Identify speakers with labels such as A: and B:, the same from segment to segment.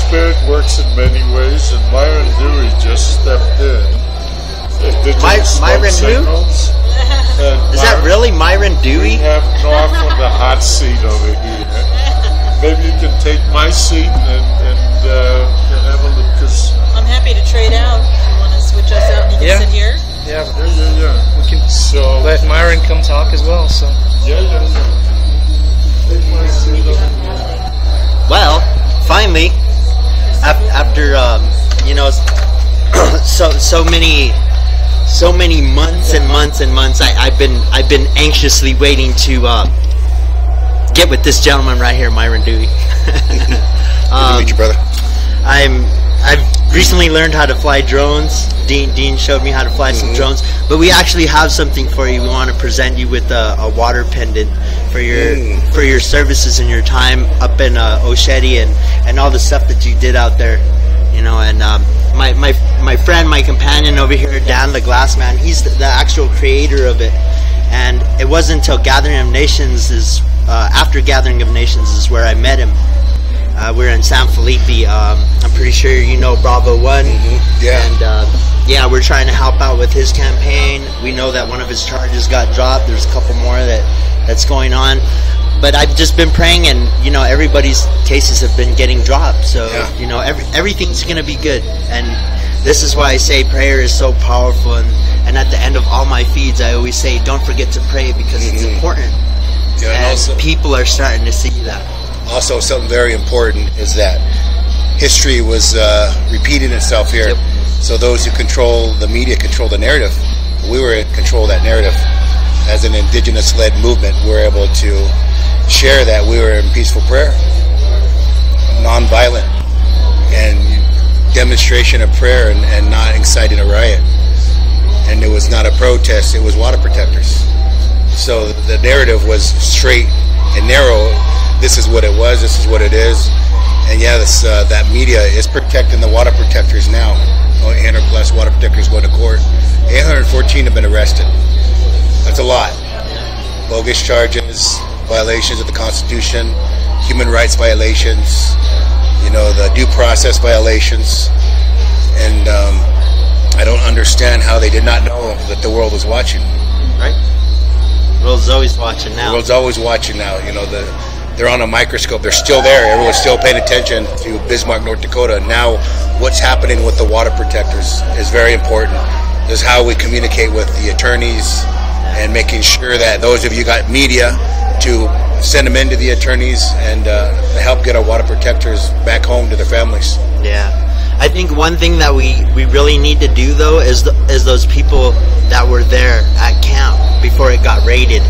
A: Spirit works in many ways, and Myron Dewey just stepped in.
B: Myron who? Is that really Myron Dewey?
A: We have North on the hot seat over here. Maybe you can take my seat and have a look. Cause
C: I'm happy to trade out. If you want to switch us out, you can sit here.
D: Yeah.
A: We
D: can let Myron come talk as well. So.
A: Yeah. Take my seat over here.
B: Well, finally, after so many months and months and months, I've been anxiously waiting to get with this gentleman right here, Myron Dewey.
E: Good to meet you, brother.
B: I've recently learned how to fly drones. Dean showed me how to fly some drones, but we actually have something for you. We want to present you with a water pendant for your services and your time up in Oshedi and all the stuff that you did out there, and my friend, my companion over here, Dan the Glass Man, he's the actual creator of it. And it wasn't until after Gathering of Nations is where I met him. We're in San Felipe. I'm pretty sure you know Bravo 1.
E: Yeah.
B: And we're trying to help out with his campaign. We know that one of his charges got dropped. There's a couple more that's going on. But I've just been praying, and everybody's cases have been getting dropped. So everything's gonna be good. And this is why I say prayer is so powerful. And at the end of all my feeds, I always say, don't forget to pray, because it's important.
E: Yeah, and also,
B: people are starting to see that.
E: Also, something very important is that history was repeating itself here.
B: Yep.
E: So those who control the media control the narrative. We were in control of that narrative. As an indigenous-led movement, we were able to share that we were in peaceful prayer, non-violent, and demonstration of prayer, and not inciting a riot. And it was not a protest, it was water protectors. So the narrative was straight and narrow. This is what it was, this is what it is. And that media is protecting the water protectors now. 800 plus water protectors going to court. 814 have been arrested. That's a lot. Bogus charges, violations of the Constitution, human rights violations, the due process violations. And I don't understand how they did not know that the world was watching.
B: Right? The world's always watching now.
E: The world's always watching now. They're on a microscope. They're still there. Everyone's still paying attention to Bismarck, North Dakota. Now, what's happening with the water protectors is very important. This is how we communicate with the attorneys, and making sure that those of you got media to send them into the attorneys and help get our water protectors back home to their families.
B: Yeah. I think one thing that we really need to do, though, is those people that were there at camp before it got raided.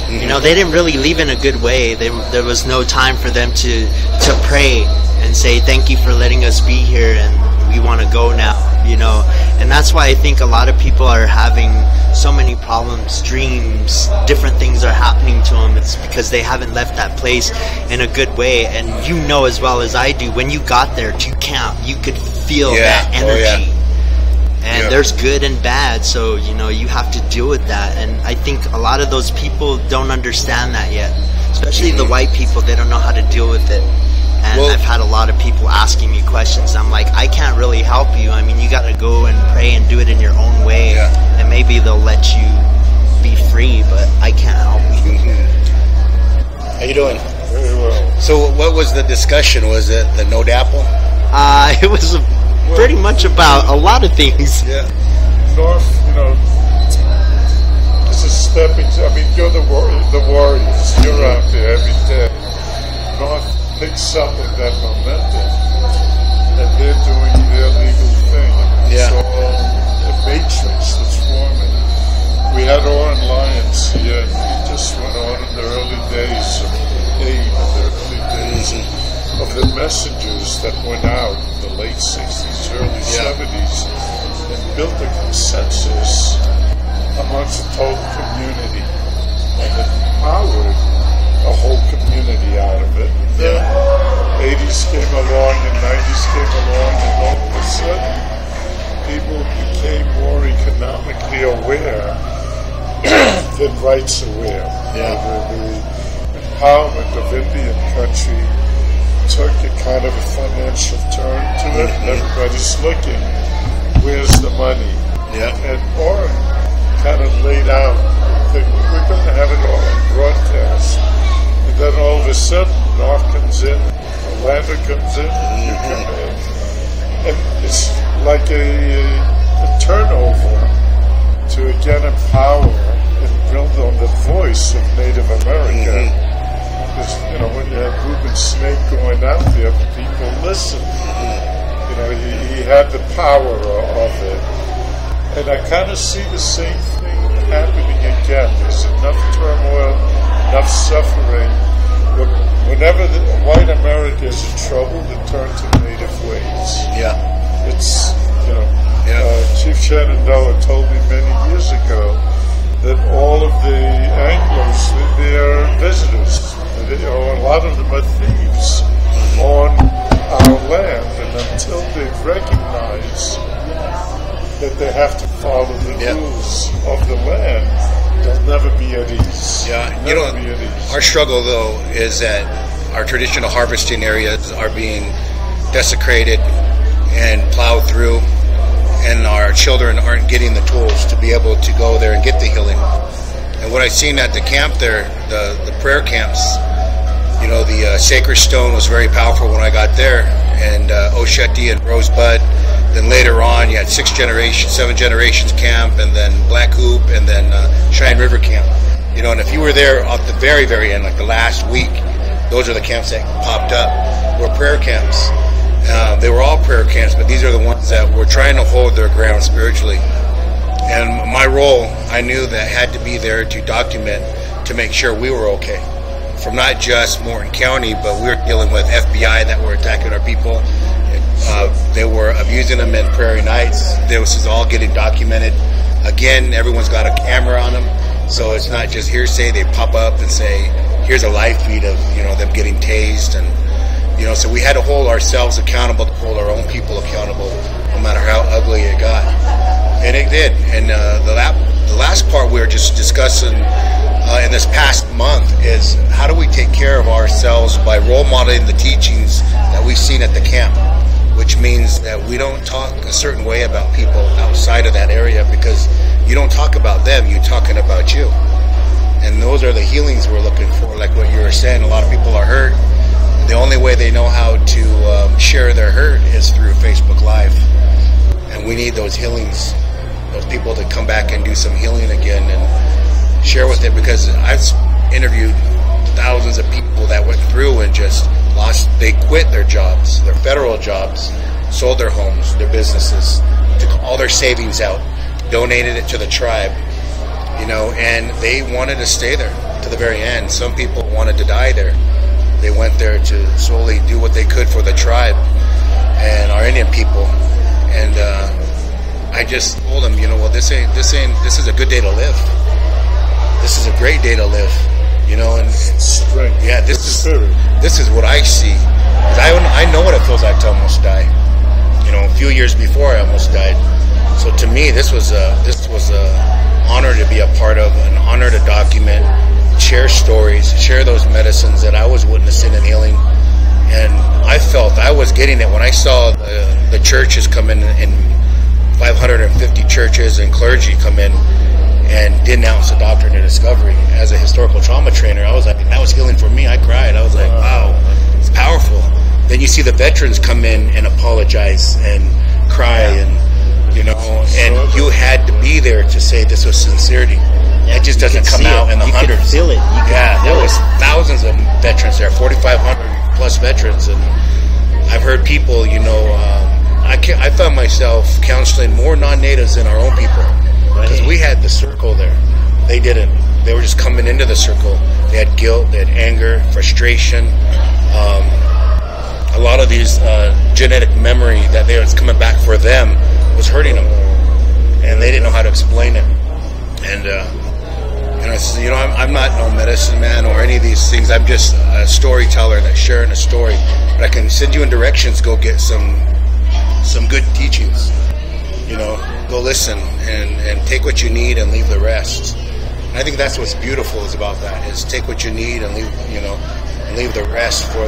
B: They didn't really leave in a good way. There was no time for them to pray and say, thank you for letting us be here, and we want to go now, And that's why I think a lot of people are having so many problems, dreams, different things are happening to them. It's because they haven't left that place in a good way. And as well as I do, when you got there to camp, you could feel that energy. And there's good and bad, so you have to deal with that. And I think a lot of those people don't understand that yet, especially the white people. They don't know how to deal with it. And I've had a lot of people asking me questions. I'm like, I can't really help you. I mean, you got to go and pray and do it in your own way, and maybe they'll let you be free, but I can't help you.
E: How you doing?
A: Very well.
E: So what was the discussion? Was it the no dapple?
B: It was pretty much about a lot of things.
E: Yeah.
A: North, this is stepping. I mean, you're the warriors. You're out there every day. North picks up in that momentum, and they're doing their legal thing. It's all a matrix that's forming. We had Oren Lyons here, and he just went on in the early days of AIM, the early days of the messengers that went out in the late 60s, early 70s, and built a consensus amongst the total community, and empowered a whole community out of it. Then 80s came along and 90s came along, and all of a sudden people became more economically aware than rights aware. The empowerment of Indian country took a kind of a financial turn it, and everybody's looking. Where's the money?
E: Yeah.
A: And Orrin kind of laid out that we're going to have it all on broadcast. And then all of a sudden, North comes in, Orlando comes in, you come in. And it's like a turnover to again empower and build on the voice of Native America. Because, you know, when you have Reuben Snake going out there, people listen. You know, he had the power of it. And I kind of see the same thing happening again. There's enough turmoil, enough suffering. Whenever the white America is in trouble, they turn to Native ways.
E: Yeah.
A: It's, you know, Chief Shenandoah told me many years ago that all of the Anglos, they're visitors. A lot of them are thieves on our land, and until they recognize that they have to follow the rules of the land, they'll never be at ease.
E: Yeah,
A: never be at ease.
E: Our struggle, though, is that our traditional harvesting areas are being desecrated and plowed through, and our children aren't getting the tools to be able to go there and get the healing. And what I've seen at the camp there, the prayer camps, you know, the Sacred Stone was very powerful when I got there, and Osheti and Rosebud. Then later on, you had 7 generations camp, and then Black Hoop, and then Cheyenne River camp. You know, and if you were there at the very, very end, like the last week, those are the camps that popped up, were prayer camps. They were all prayer camps, but these are the ones that were trying to hold their ground spiritually. And my role, I knew that had to be there to document, to make sure we were okay. From not just Morton County, but we were dealing with FBI that were attacking our people. They were abusing them in Prairie Nights. This is all getting documented. Again, everyone's got a camera on them, so it's not just hearsay. They pop up and say, here's a live feed of, you know, them getting tased. And, you know, so we had to hold ourselves accountable, to hold our own people accountable, no matter how ugly it got. And it did. And the last part we were just discussing in this past month is how do we take care of ourselves by role modeling the teachings that we've seen at the camp, which means that we don't talk a certain way about people outside of that area, because you don't talk about them, you're talking about you. And those are the healings we're looking for. Like what you were saying, a lot of people are hurt. The only way they know how to share their hurt is through Facebook Live. And we need those healings, those people to come back and do some healing again and share with it, because I've interviewed thousands of people that went through and just lost. They quit their jobs, their federal jobs, sold their homes, their businesses, took all their savings out, donated it to the tribe, you know, and they wanted to stay there to the very end. Some people wanted to die there. They went there to solely do what they could for the tribe and our Indian people. And I just told them, you know, well, this is a good day to live. This is a great day to live, you know, and
A: strength.
E: Yeah, this is what I see. 'Cause I know what it feels like to almost die. You know, a few years before I almost died. So to me, this was a honor to be a part of, an honor to document, share stories, share those medicines that I was witnessing and healing. And I felt I was getting it when I saw the churches come in 550 churches and clergy come in and denounce the doctrine of discovery. As a historical trauma trainer, I was like, that was healing for me. I cried. I was like, wow, it's powerful. Then you see the veterans come in and apologize and cry, and you know, and you had to be there to say this was sincerity. It just doesn't come out in the hundreds.
B: You could feel it.
E: There was thousands of veterans there, 4,500 plus veterans, and I've heard people, you know, I found myself counseling more non-natives than our own people. Because we had the circle there. They didn't. They were just coming into the circle. They had guilt, they had anger, frustration. A lot of these genetic memory that was coming back for them was hurting them. And they didn't know how to explain it. And I said, you know, I'm not no medicine man or any of these things. I'm just a storyteller that's sharing a story. But I can send you in directions, go get some good teachings. You know, go listen and take what you need and leave the rest. And I think that's what's beautiful is about that, is take what you need and leave, you know, and leave the rest for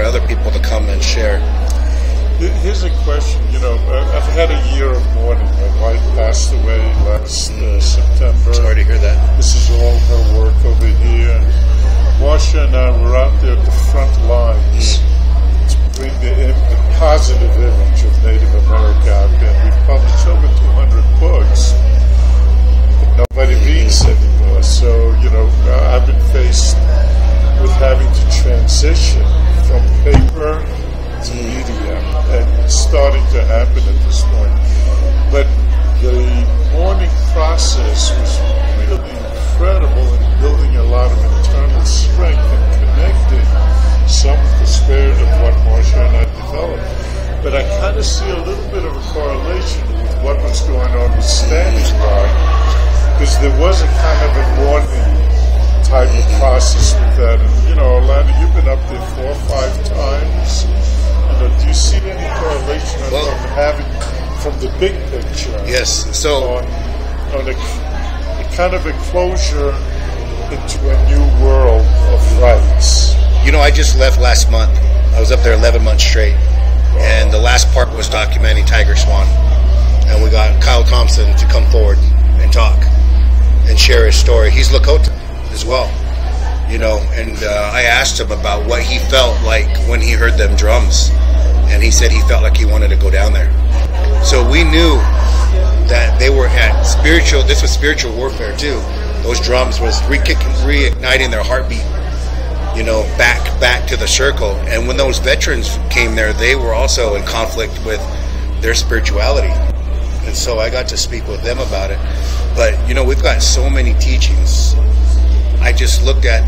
E: other people to come and share.
A: Here's a question. I've had a year of mourning. My wife passed away last September.
E: Sorry to hear that.
A: This is all her work over here. And Marsha and I were out there at the front lines to bring the positive image of Native America out there. We've published over 200 books, but nobody reads anymore. So, I've been faced with having to transition from paper to media, and it's starting to happen at this point. But the mourning process was really incredible in building a lot of internal strength and connecting some of the spirit of what Marsha and I developed. But I kind of see a little bit of a correlation with what was going on with Standing Rock, because there was a kind of a mourning type of process with that. And, Orlando, you've been up there 4 or 5 times. Do you see any correlation on having from the big picture?
E: Yes. So
A: on a kind of a closure into a new world of rights.
E: I just left last month. I was up there 11 months straight, and the last part was documenting Tiger Swan. And we got Kyle Thompson to come forward and talk and share his story. He's Lakota as well, and I asked him about what he felt like when he heard them drums, and he said he felt like he wanted to go down there. So we knew that they were at this was spiritual warfare too. Those drums was reigniting their heartbeat, back to the circle. And when those veterans came there, they were also in conflict with their spirituality. And so I got to speak with them about it. But, we've got so many teachings. I just looked at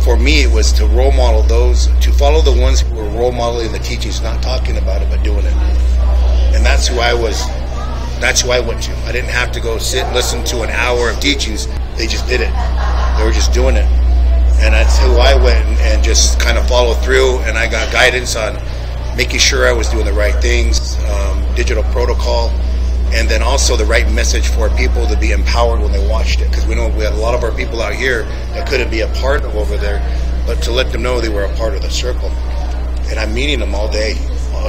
E: for me, it was to role model those, to follow the ones who were role modeling the teachings, not talking about it, but doing it. And that's who I went to. I didn't have to go sit and listen to an hour of teachings. They just did it. They were just doing it. And that's who I went and just kind of followed through, and I got guidance on making sure I was doing the right things, digital protocol, and then also the right message for people to be empowered when they watched it. Because we know we had a lot of our people out here that couldn't be a part of over there, but to let them know they were a part of the circle. And I'm meeting them all day.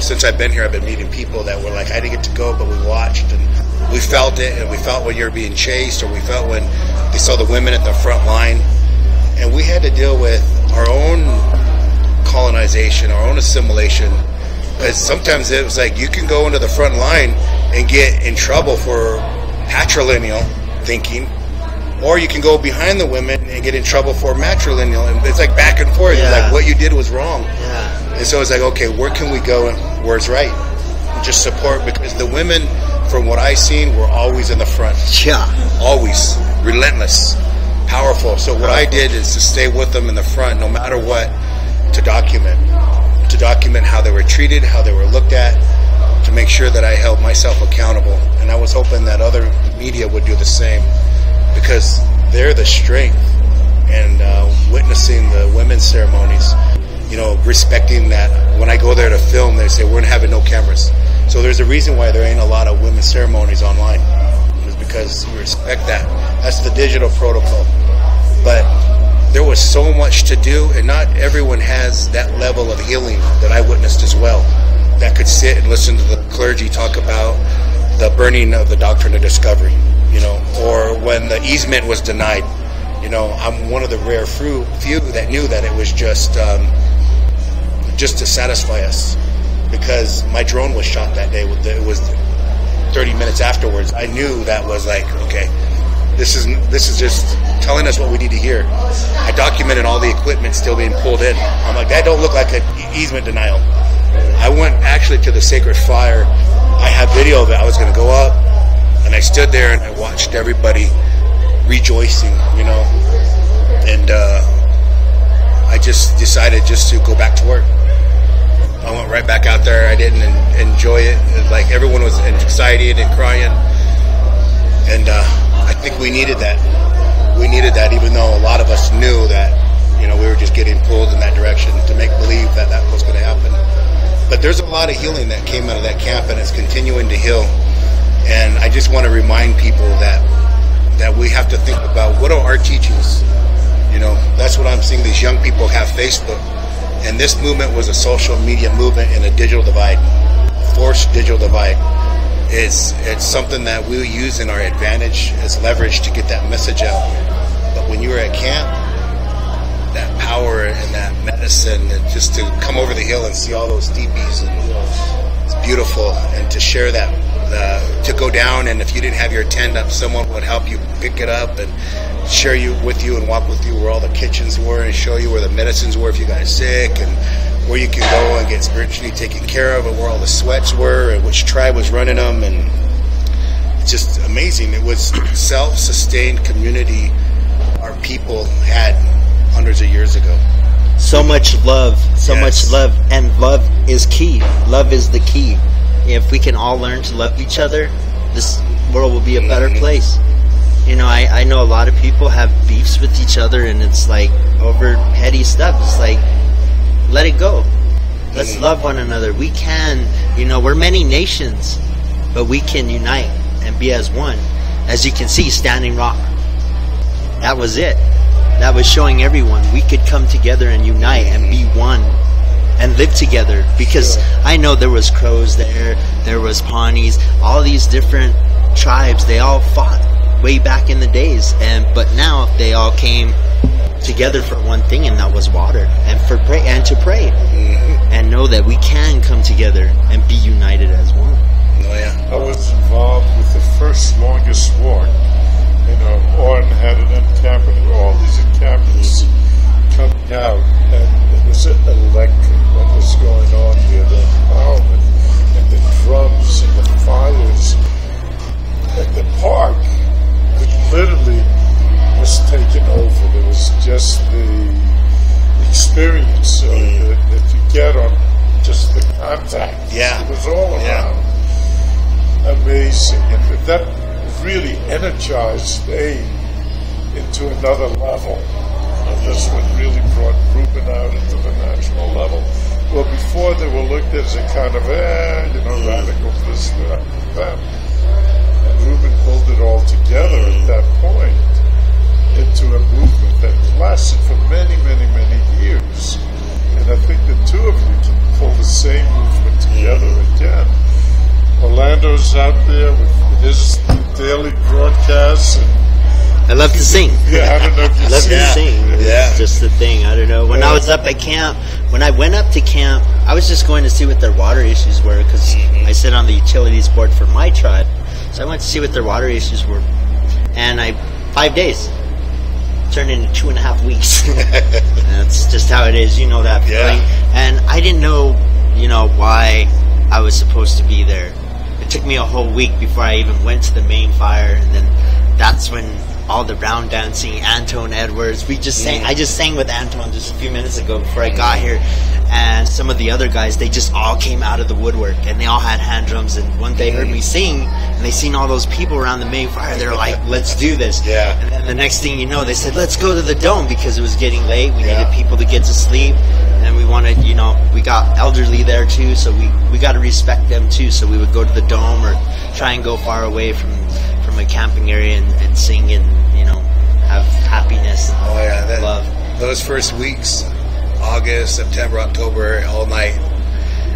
E: Since I've been here, I've been meeting people that were like, I didn't get to go, but we watched, and we felt it, and we felt when you're being chased, or we felt when they saw the women at the front line. And we had to deal with our own colonization, our own assimilation. Because sometimes it was like you can go into the front line and get in trouble for patrilineal thinking, or you can go behind the women and get in trouble for matrilineal. And it's like back and forth.
B: Yeah.
E: Like what you did was wrong.
B: Yeah.
E: And so it's like, okay, where can we go and where's right? And just support, because the women, from what I've seen, were always in the front.
B: Yeah.
E: Always. Relentless. Powerful. So what I did is to stay with them in the front, no matter what, to document how they were treated, how they were looked at, to make sure that I held myself accountable. And I was hoping that other media would do the same, because they're the strength. And witnessing the women's ceremonies, respecting that. When I go there to film, they say we're having no cameras. So there's a reason why there ain't a lot of women's ceremonies online. Because we respect that. That's the digital protocol. But there was so much to do, and not everyone has that level of healing that I witnessed as well, that could sit and listen to the clergy talk about the burning of the Doctrine of Discovery, or when the easement was denied. I'm one of the rare few that knew that it was just to satisfy us, because my drone was shot that day. It was 30 minutes afterwards. I knew that was like, okay, this is just telling us what we need to hear. I documented all the equipment still being pulled in. I'm like, that don't look like an easement denial. I went actually to the sacred fire. I have video of it. I was going to go up, and I stood there and I watched everybody rejoicing, and I just decided just to go back to work. I went right back out there. I didn't enjoy it. Like, everyone was excited and crying. And I think we needed that. We needed that, even though a lot of us knew that, we were just getting pulled in that direction to make believe that was going to happen. But there's a lot of healing that came out of that camp, and it's continuing to heal. And I just want to remind people that we have to think about, what are our teachings? That's what I'm seeing. These young people have Facebook, And this movement was a social media movement and a digital divide, forced digital divide. It's something that we'll use in our advantage as leverage to get that message out. But when you were at camp, that power and that medicine, and just to come over the hill and see all those teepees, and it's beautiful. And to share that, to go down, and if you didn't have your tent up, someone would help you pick it up and share with you and walk with you where all the kitchens were and show you where the medicines were if you got sick, and where you could go and get spiritually taken care of, and where all the sweats were and which tribe was running them. And it's just amazing. It was self-sustained community our people had hundreds of years ago.
B: So much love, much love, and love is key. Love is the key. If we can all learn to love each other, this world will be a better place. You know, I know a lot of people have beefs with each other, and it's like over petty stuff. It's like, let it go. Let's love one another. We can, you know, we're many nations, but we can unite and be as one. As you can see, Standing Rock, that was it. That was showing everyone we could come together and unite and be one and live together. Because I know there was Crows there was Pawnees, all these different tribes. They all fought way back in the days, but now they all came together for one thing, and that was water, and to pray, and know that we can come together and be united as one.
E: Oh yeah.
A: I was involved with the first longest walk. You know, Orton had an encampment where all these encampments coming out, and it was electric what was going on here, the empowerment and the drums and the fires and the park. It literally was taken over. There was just the experience that you get on just the contact.
E: Yeah.
A: It was all around amazing. And that really energized AIM into another level. And this one really brought Reuben out into the national level. Well, before they were looked at as a kind of, radical visitor after them. And Reuben pulled it all together at that point into a movement that lasted for many, many, many years. And I think the two of you can pull the same movement together again. Orlando's out there with his daily broadcasts. And
B: I love to sing.
A: Yeah, I don't know if you
B: I love to sing.
E: Yeah.
B: It's just the thing. I don't know. When I was up at camp, when I went up to camp, I was just going to see what their water issues were, because I sit on the utilities board for my tribe. So I went to see what their water issues were. And 5 days turned into 2.5 weeks. That's just how it is. You know that feeling. And I didn't know, why I was supposed to be there. It took me a whole week before I even went to the main fire, and then that's when all the round dancing, Anton Edwards, we just sang. I just sang with Anton just a few minutes ago before I got here, and some of the other guys, they just all came out of the woodwork, and they all had hand drums. And when they heard me sing, and they seen all those people around the main fire, they were like, "Let's do this!"
E: Yeah.
B: And then the next thing you know, they said, "Let's go to the dome," because it was getting late. We needed people to get to sleep, and we wanted, we got elderly there too, so we got to respect them too. So we would go to the dome or try and go far away from a camping area and sing and have happiness and love.
E: Those first weeks, August, September, October, all night,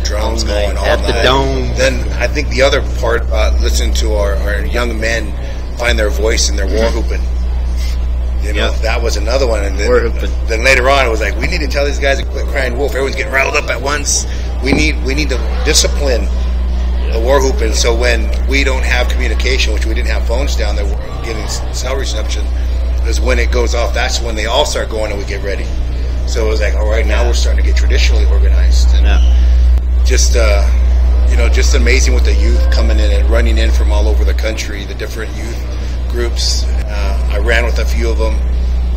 E: drums going all
B: at
E: night.
B: The dome.
E: Then I think the other part about listening to our young men find their voice in their war hooping. That was another one. And then later on, it was like, we need to tell these guys to quit crying wolf. Everyone's getting riled up at once. We need to discipline the war hooping. So when we don't have communication, which we didn't have phones down there, we're getting cell reception, is when it goes off. That's when they all start going and we get ready. So it was like, all right, now we're starting to get traditionally organized. And just amazing with the youth coming in and running in from all over the country, the different youth groups. I ran with a few of them.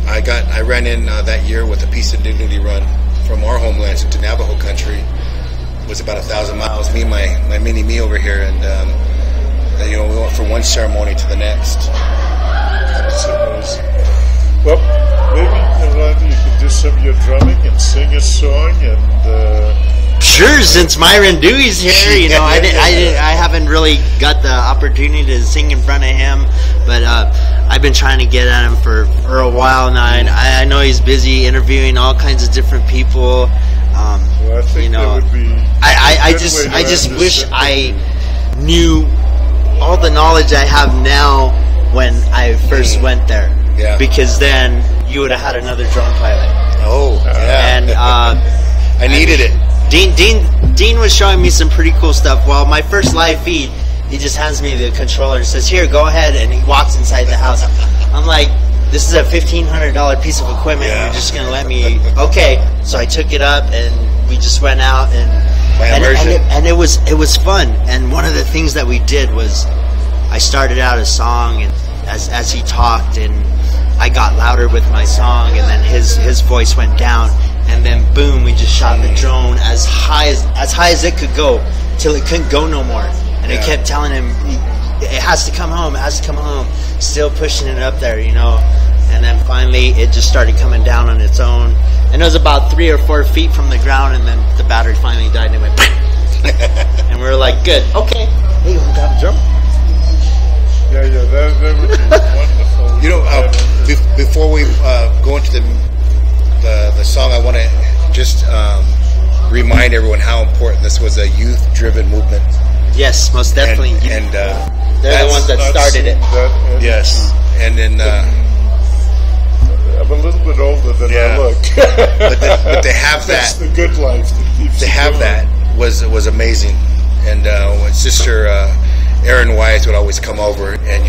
E: I ran in that year with a Peace and Dignity run from our homelands into Navajo country. It was about 1,000 miles. Me and my mini-me over here, and we went from one ceremony to the next.
A: That's amazing. Well, maybe Orlando, you can do some of your drumming and sing a song and.
B: Sure, since Myron Dewey's here, I haven't really got the opportunity to sing in front of him, but I've been trying to get at him for a while now. I know he's busy interviewing all kinds of different people,
A: Well, I think that would be.
B: I just wish I knew all the knowledge I have now when I first went there.
E: Yeah.
B: Because then you would have had another drone pilot.
E: Oh, yeah.
B: And
E: I needed it.
B: Dean was showing me some pretty cool stuff. Well, my first live feed, he just hands me the controller and says, "Here, go ahead," and he walks inside the house. I'm like, this is a $1,500 piece of equipment.
E: Yeah.
B: You're just gonna let me? Okay. So I took it up and we just went out and it was fun. And one of the things that we did was I started out a song, and as he talked, and I got louder with my song, and then his voice went down, and then boom, we just shot the drone as high as it could go till it couldn't go no more, and it kept telling him it has to come home, still pushing it up there, and then finally it just started coming down on its own, and it was about 3 or 4 feet from the ground, and then the battery finally died, and it went and we were like, good, okay, hey, you want to grab a drum?
A: Yeah, that would be wonderful.
E: Before we go into the song, I want to just remind everyone how important this was a youth-driven movement.
B: Yes, most definitely.
E: And
B: they're the ones that started it.
E: Yes, and then
A: I'm a little bit older than I look.
E: but to have that,
A: that's the good life.
E: To have that was amazing, and when Sister Erin Wise would always come over, and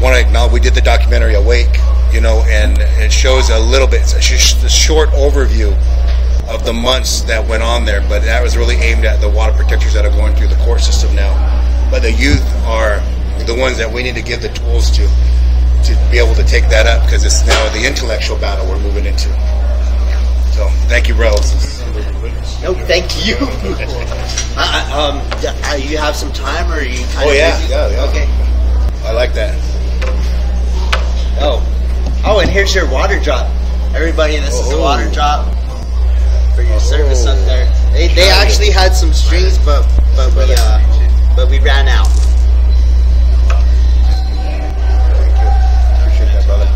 E: want to acknowledge we did the documentary Awake, and it shows a little bit, a short overview of the months that went on there, but that was really aimed at the water protectors that are going through the court system now. But the youth are the ones that we need to give the tools to be able to take that up, because it's now the intellectual battle we're moving into. So thank you, brothers.
B: No, thank you. You have some time, or are you kind of busy?
E: Yeah.
B: Okay.
E: I like that.
B: Oh, and here's your water drop. Everybody, this is the water drop for your service up there. They actually had some strings, but we ran out.
E: Appreciate that, brother.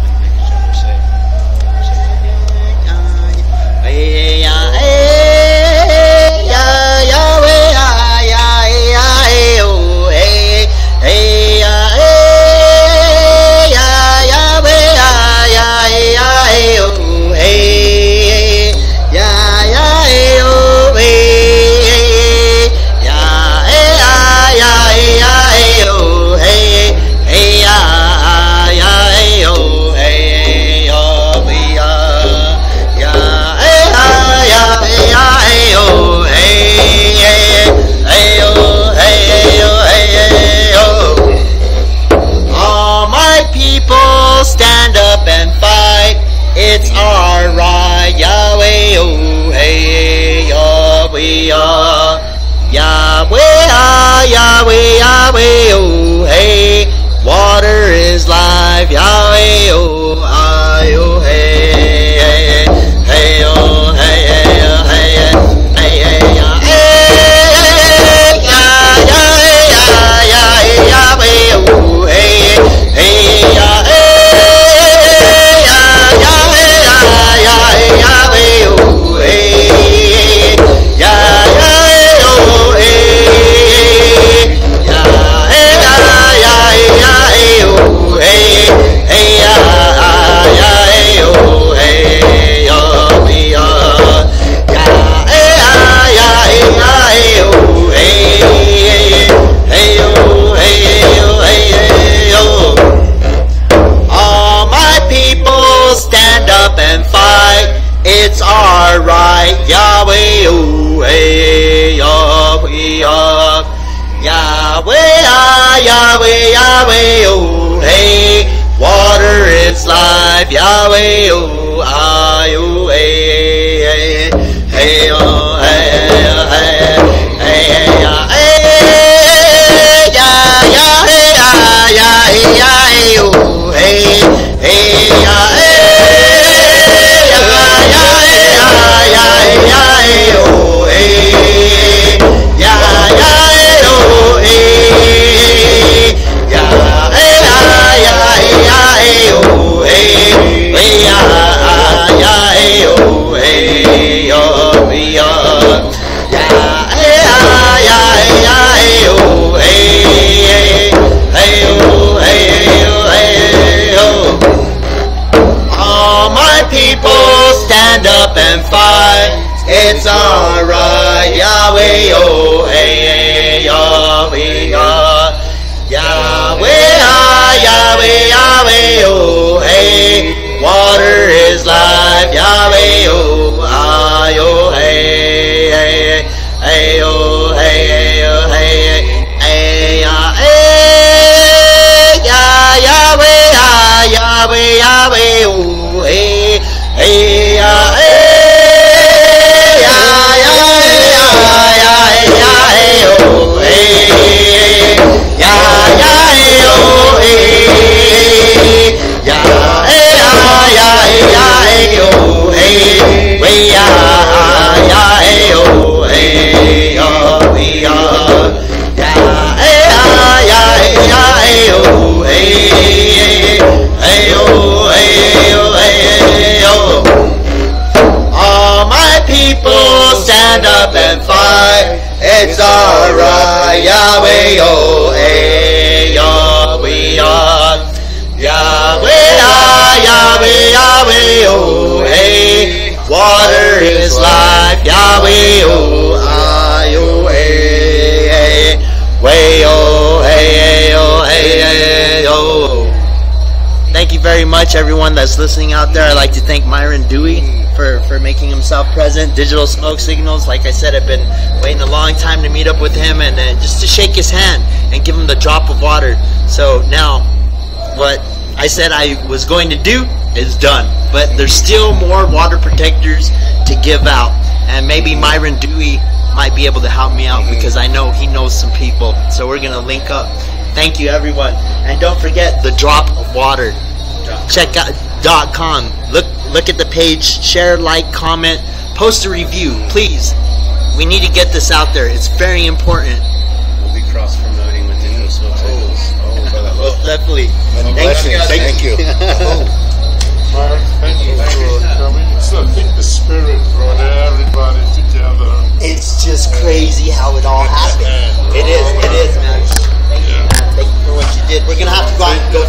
B: It's alright, Yahweh, oh hey, Yahweh, Yahweh, Yahweh, Yahweh, oh hey, water is life, Yahweh, oh I, oh hey, hey, oh hey, hey, hey, hey, hey, Yahweh, oh hey, hey, Yahweh. It's alright, Yahweh, oh hey, Yahweh, Yahweh, Yahweh, Yahweh, oh hey, water is life, Yahweh, oh I, oh hey, hey, oh hey, hey, hey, hey, oh hey, hey, yeah. it's alright. Yahweh, oh, hey, Yahweh, Yahweh, Yahweh, Yahweh, oh, hey. Water is life. Yahweh, oh, oh, hey, hey. Way, oh, hey, hey, oh, hey, hey, oh. Thank you very much, everyone that's listening out there. I'd like to thank Myron Dewey for making himself present. Digital Smoke Signals, like I said, I've been waiting a long time to meet up with him and just to shake his hand and give him the drop of water. So now, what I said I was going to do is done. But there's still more water protectors to give out. And maybe Myron Dewey might be able to help me out because I know he knows some people. So we're going to link up. Thank you, everyone. And don't forget the drop of water. Check out .com. Look at the page. Share, like, comment, post a review, please. We need to get this out there. It's very important.
F: We'll be cross-promoting with Digital Smoke Signals.
B: Most definitely.
E: Thank you.
A: Mark, thank you for coming. So I think the Spirit brought everybody together.
B: It's just crazy how it all happened. It is, man. Thank you, man. Thank you for what you did. We're going to have to go out and go